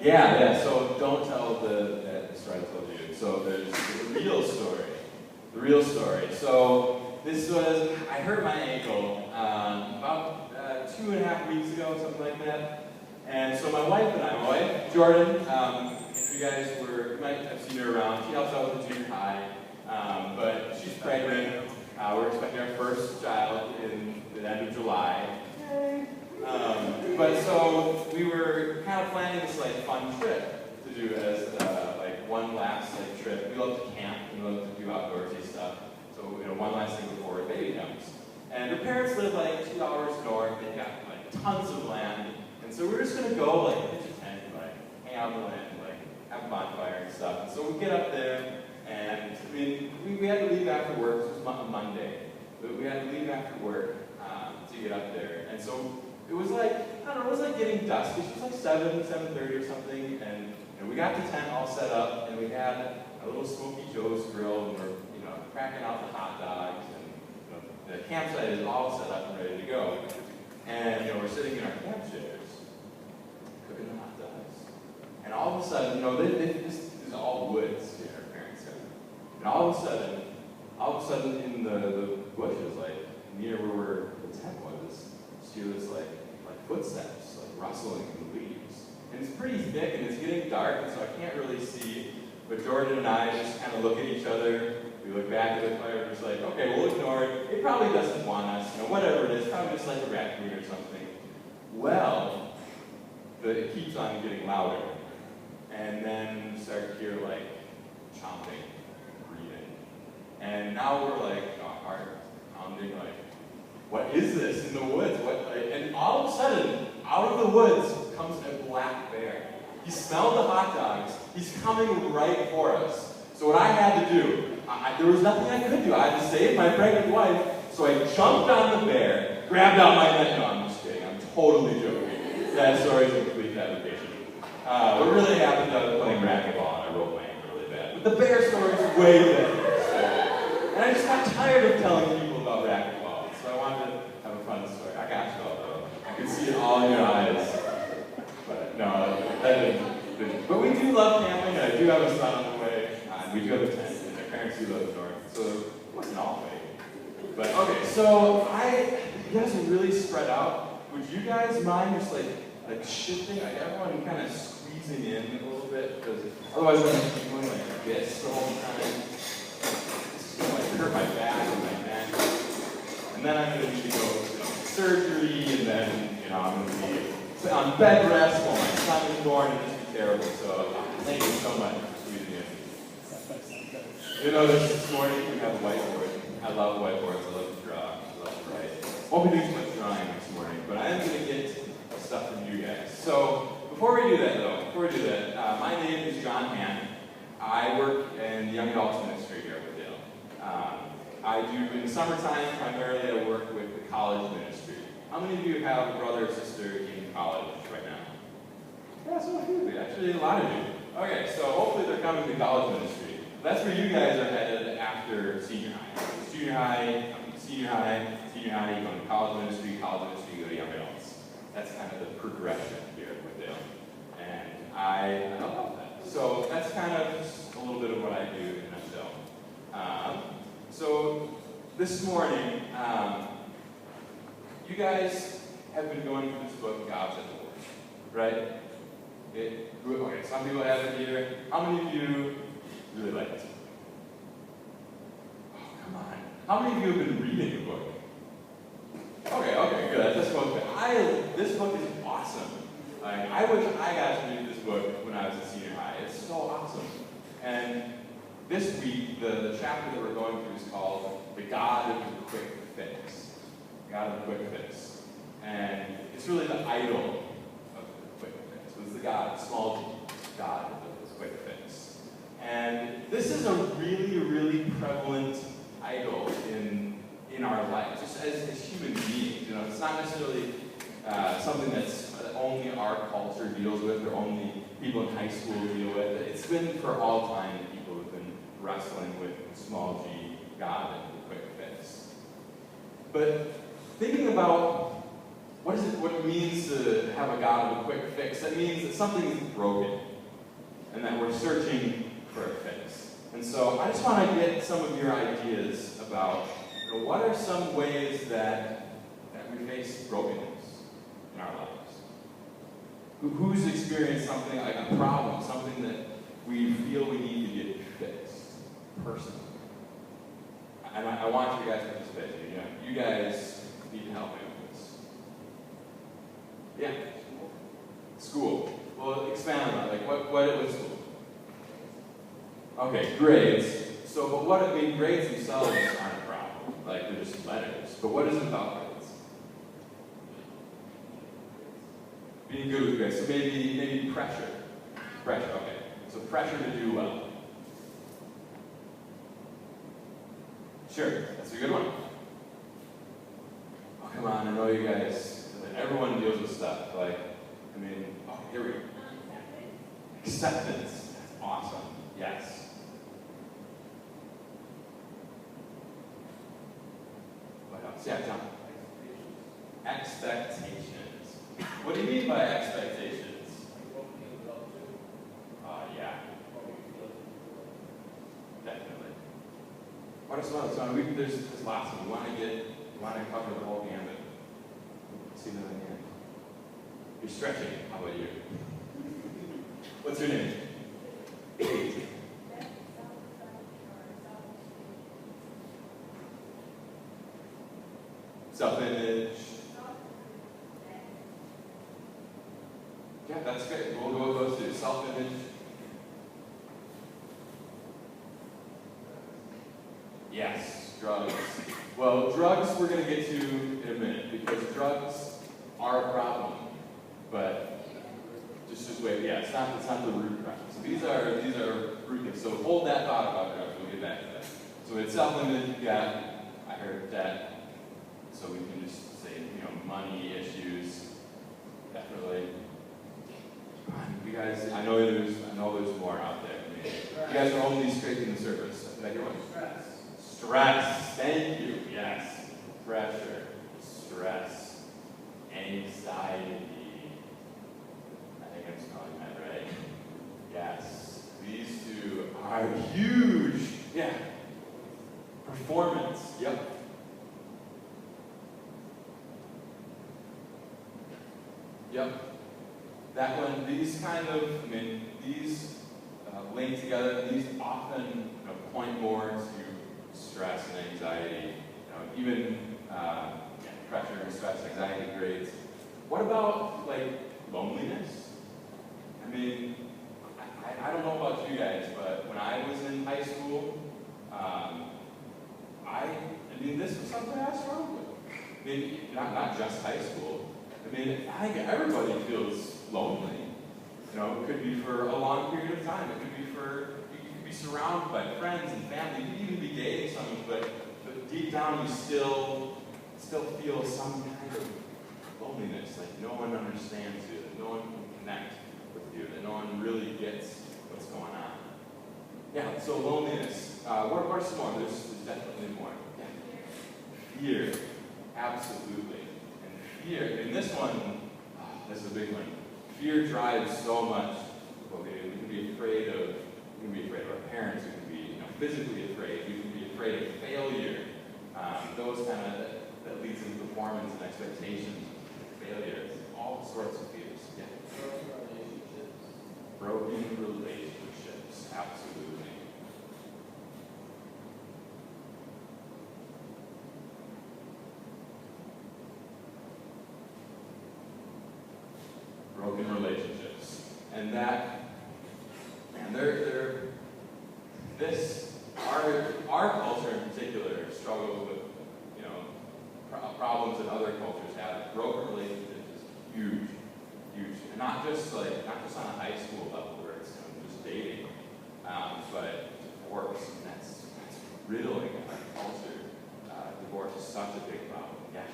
Yeah, so don't tell that story I told you. So there's the real story. The real story. So this was, I hurt my ankle about 2.5 weeks ago, something like that. And so my wife, Jordan, if you guys you might have seen her around. She helps out with the junior high, but she's pregnant. We're expecting our first child in the end of July. But so we were kind of planning this fun trip to do as one last trip. We love to camp and we love to do outdoorsy stuff. So one last thing before baby comes. And her parents live 2 hours north. They've got tons of land. And so we're just gonna go pitch a tent, hang out on the land, have a bonfire and stuff. And so we get up there, and we had to leave after work. This was a Monday, but we had to leave after work to get up there. And so it was I don't know, it was getting dusk. It was 7:30 or something, and we got the tent all set up, and we had a little Smoky Joe's grill, and we're cracking out the hot dogs, and the campsite is all set up and ready to go. And we're sitting in our camp chairs, cooking the hot dogs, and all of a sudden, this is all woods in our parents' house, and all of a sudden, in the bushes, near where the tent was, you hear this footsteps, rustling in the leaves. And it's pretty thick and it's getting dark, and so I can't really see. But Jordan and I just kind of look at each other. We look back at the fire and we're okay, we'll ignore it. It probably doesn't want us, whatever it is, probably just a raccoon or something. Well, it keeps on getting louder. And then you start to hear chomping, breathing. And now we're our heart pounding, what is this in the woods? And all of a sudden, out of the woods comes a black bear. He smelled the hot dogs. He's coming right for us. So what I had to do, there was nothing I could do. I had to save my pregnant wife. So I jumped on the bear, grabbed out my knife. No, I'm just kidding. I'm totally joking. That story's a complete fabrication. What really happened, I was playing racquetball and I rolled my ankle really bad. But the bear story's way better. And I just got tired of telling people about racquetball. So I wanted to have a fun story. I got you all, though. I can see it all in your eyes. But no, that didn't. But we do love camping, and I do have a son on the way. We do have a tent, and our parents do live north, so it wasn't all fake. But okay, so you guys are really spread out. Would you guys mind just shifting, everyone kind of squeezing in a little bit? Because otherwise I'm going to keep going this the whole time. This is going to hurt my back and my neck. And then I'm going to need to go to surgery, and then I'm going to be on bed rest while my son is born, and this be terrible. So thank you so much for squeezing in. This morning we have a whiteboard. I love whiteboards. I love to draw. I love to write. Won't be doing too much drawing this morning, but I am going to get stuff from you guys. So before we do that, my name is John Hand. I work in the Young Adults Ministry here at Woodale. I do, in the summertime, primarily I work with the college ministry. How many of you have a brother or sister in college right now? Yeah, so a few. Actually, a lot of you. Okay, so hopefully they're coming to college ministry. That's where you guys are headed after senior high. Junior high, senior high, you go to college ministry, you go to young adults. That's kind of the progression here at Woodale. And I love that. So that's kind of just a little bit of what I do in a nutshell. So this morning, you guys have been going through this book, God's at the Word, right? Okay, some people have it here. How many of you really like this book? Oh, come on. How many of you have been reading the book? Okay, good. This book is awesome. I wish I got to read this book when I was in senior high. It's so awesome. And this week, the chapter that we're going through is called The God of the Quick Fix. God of the Quick Fix. And it's really the idol of the quick fix. It's the God, small g, God of the quick fix. And this is a really, really prevalent idol in our lives, just as human beings. It's not necessarily something that only our culture deals with or only people in high school deal with. It's been for all time that people have been wrestling with small g, God, and the quick fix. But thinking about what it means to have a God of a quick fix. That means that something is broken and that we're searching for a fix. And so I just want to get some of your ideas about what are some ways that we face brokenness in our lives. Who's experienced something like a problem, something that we feel we need to get fixed personally? And I want you guys to participate. You guys need to help me with this. Yeah. School. Well, expand on that. Like, what is school? Okay, grades. So, but what, grades themselves aren't a problem. Like, they're just letters. But what is it about grades? Being good with grades. So maybe pressure. Pressure, okay. So pressure to do well. Sure, that's a good one. Oh, come on, I know you guys, everyone deals with stuff. Here we go. Acceptance. That's awesome. Yes. What else? Yeah, John. Expectations. What do you mean by expectations? Yeah. Definitely. What are some others? There's lots of them. We want to cover the whole gamut. See another hand. You're stretching. How about you? What's your name? Self-image. Yeah, that's good. We'll go with those two. Self-image. Yes, drugs. Well, drugs we're going to get to in a minute because drugs are a problem. But just wait. Yeah, it's not the root problem. So these are root things. So hold that thought about drugs. We'll get back to that. So it's self-image. Yeah, I heard that. So we can just say money issues. Definitely. You guys, I know there's more out there. You guys are only scraping the surface. Did I hear one? Stress. Thank you. Yes. Pressure. Stress. Anxiety. I think I'm spelling that right. Yes. These two are huge. Yeah. Performance. Yep. Yep. That one, these link together. These often point more to stress and anxiety. Even pressure, stress, anxiety grades. What about loneliness? I don't know about you guys, but when I was in high school, this was something I struggled with. Not just high school. I think everybody feels lonely. It could be for a long period of time. It could be you could be surrounded by friends and family. You could even be dating someone, but deep down you still feel some kind of loneliness. Like no one understands you, that no one can connect with you, that no one really gets what's going on. Yeah, so loneliness. What are some more? There's definitely more. Yeah. Fear. Absolutely. Fear, and this is a big one. Fear drives so much. We can be afraid of our parents. We can be physically afraid. We can be afraid of failure. Those that leads into performance and expectations. Failure. All sorts of fears. Yeah. Broken relationships. Absolutely. Broken relationships. And our culture in particular struggles with, problems that other cultures have. Broken relationships is huge, huge. And not just on a high school level where it's just dating, but divorce, and that's riddling our culture. Divorce is such a big problem. Yeah,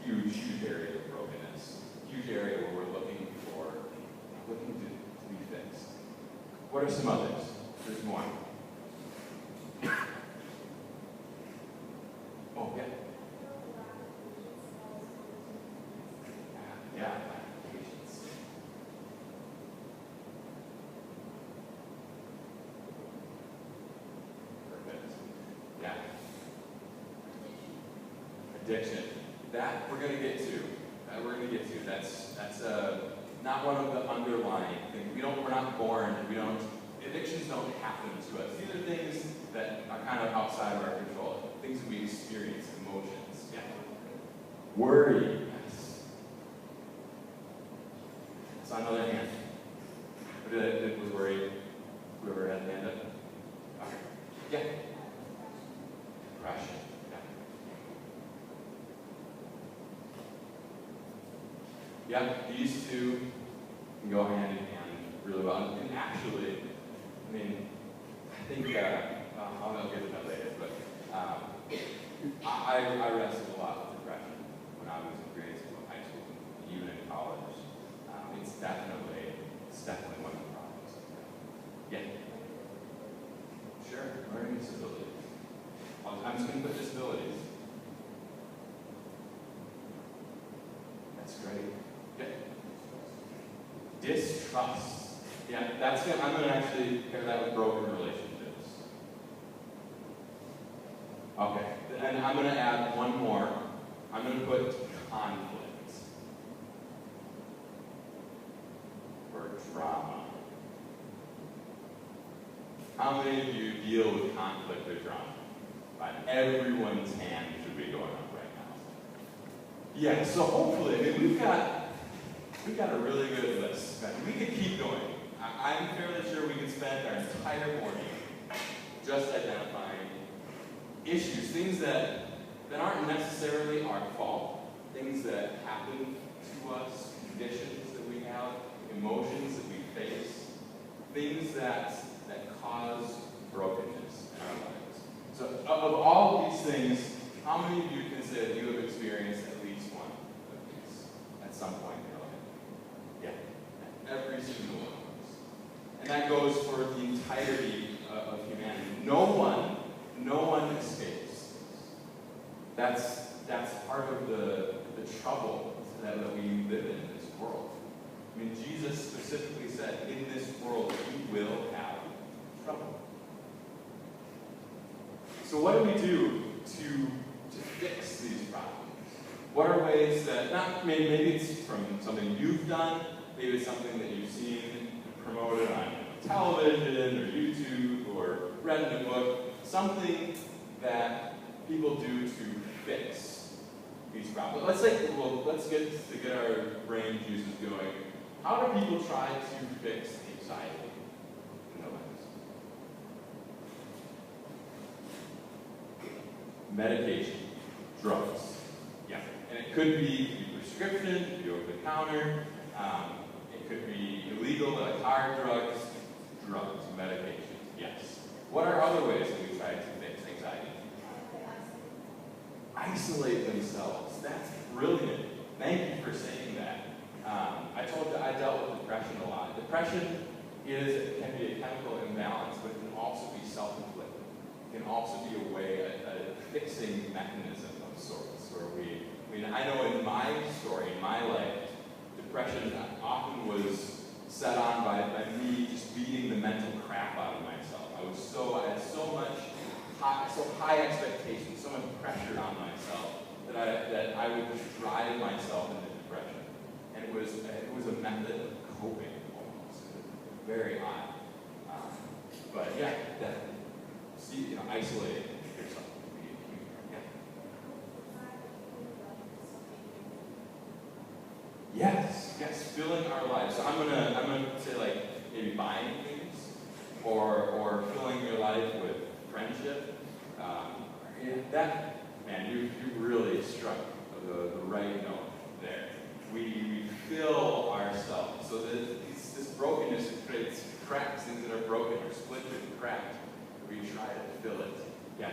huge area of brokenness. Huge area where we're looking to be fixed. What are some others? There's more. Oh, yeah. addiction. That we're going to get to. That's not one of the underlying things. We're not born. Addictions don't happen to us. These are things that are kind of outside of our control. Things that we experience, emotions. Yeah. Worry. Yes. So on the other hand, it was worried. Whoever had the hand up. Okay. Yeah. Depression. Yeah, these two can go hand in hand really well. And actually, I mean, I think, I'll get to that later, but I wrestled a lot with depression when I was in grade school, high school, even in college. It's definitely one of the problems. Yeah. Sure, learning disabilities. I'm just going to put disabilities. That's great. Okay. Distrust. Yeah, I'm going to actually pair that with broken relationships. Okay, and I'm going to add one more. I'm going to put conflict. Or drama. How many of you deal with conflict or drama? Right, everyone's hand should be going up right now. Yeah, so hopefully, I mean, we've got a really good list. We could keep going. I'm fairly sure we could spend our entire morning just identifying issues, things that aren't necessarily our fault, things that happen to us, conditions that we have, emotions that we face, things that cause brokenness in our lives. So of all these things, how many of you can say that you have experienced at least one of these at some point in your life? Yeah, every single one of us. And that goes for the entirety of humanity. No one escapes. That's part of the trouble that we live in this world. I mean, Jesus specifically said, in this world you will have trouble. So what do we do to fix these problems? What are ways that, maybe it's from something you've done, maybe it's something that you've seen promoted on television or YouTube or read in a book, something that people do to fix these problems. Let's get our brain juices going. How do people try to fix anxiety in their lives? Medication, drugs. Yeah, and it could be prescription, it could be over the counter, it could be illegal, like hard drugs, medication. Yes. What are other ways that we try to fix anxiety? Isolate themselves. That's brilliant. Thank you for saying that. I told you I dealt with depression a lot. Depression can be a chemical imbalance, but it can also be self-inflicted. It can also be a fixing mechanism of sorts, I know in my story, in my life, depression often was set on by me just beating the mental crap out of myself. I had so high expectations, so much pressure on myself that I would just drive myself into depression. And it was a method of coping almost. Very odd. But yeah, definitely. Isolating yourself. Yeah. Yes, filling our lives. So I'm gonna say maybe buying things, or filling your life with friendship. You really struck the right note there. We fill ourselves. So this brokenness creates cracks, things that are broken or split and cracked. We try to fill it. Yeah.